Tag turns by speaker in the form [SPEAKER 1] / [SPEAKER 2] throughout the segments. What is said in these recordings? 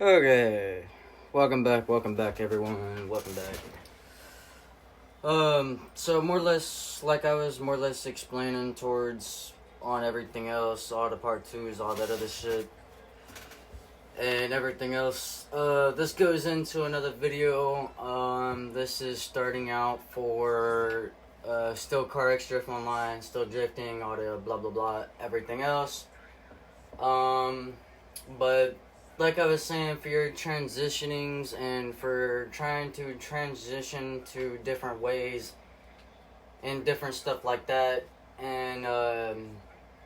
[SPEAKER 1] Okay, welcome back, everyone. Welcome back. So more or less, like I was more or less explaining towards on everything else, all the part twos, all that other shit, and everything else. This goes into another video. This is starting out for still car X drift online, still drifting, all the blah blah blah, everything else. Um, but like I was saying, for your transitionings and for trying to transition to different ways and different stuff like that, and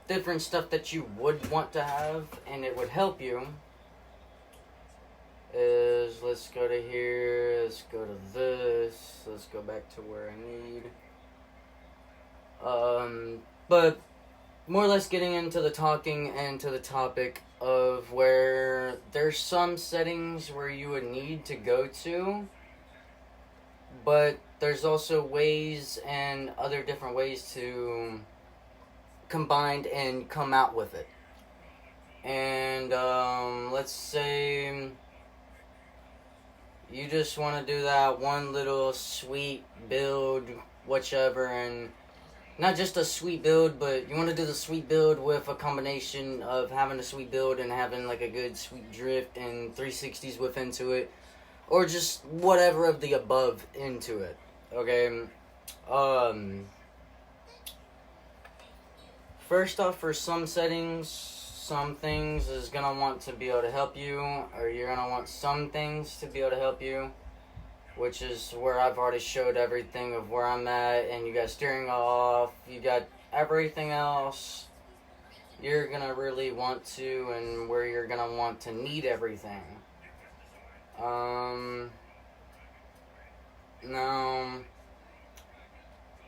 [SPEAKER 1] different stuff that you would want to have and it would help you, is let's go to here, let's go to this, let's go back to where I need. But more or less getting into the talking and to the topic of where there's some settings where you would need to go to, but there's also ways and other different ways to combine and come out with it. And let's say you just want to do that one little sweet build, whichever, and not just a sweet build, but you want to do the sweet build with a combination of having a sweet build and having like a good sweet drift and 360s with into it, or just whatever of the above into it. Okay. First off, for some settings, some things is gonna want to be able to help you, or you're gonna want some things to be able to help you, which is where I've already showed everything of where I'm at, and you got steering off, you got everything else you're gonna really want to, and where you're gonna want to need everything. Now,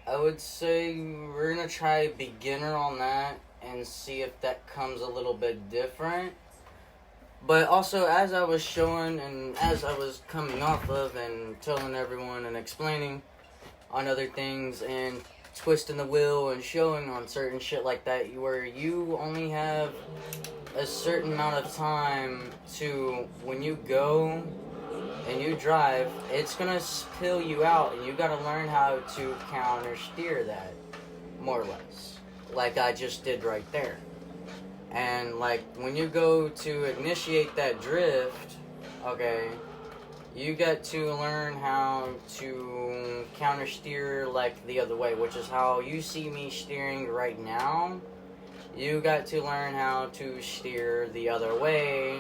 [SPEAKER 1] I would say we're gonna try beginner on that and see if that comes a little bit different. But also, as I was showing and as I was coming off of and telling everyone and explaining on other things and twisting the wheel and showing on certain shit like that, where you only have a certain amount of time to, when you go and you drive, it's gonna spill you out, and you gotta learn how to counter steer that, more or less, like I just did right there. And like when you go to initiate that drift, okay, you got to learn how to counter steer like the other way, which is how you see me steering right now. You got to learn how to steer the other way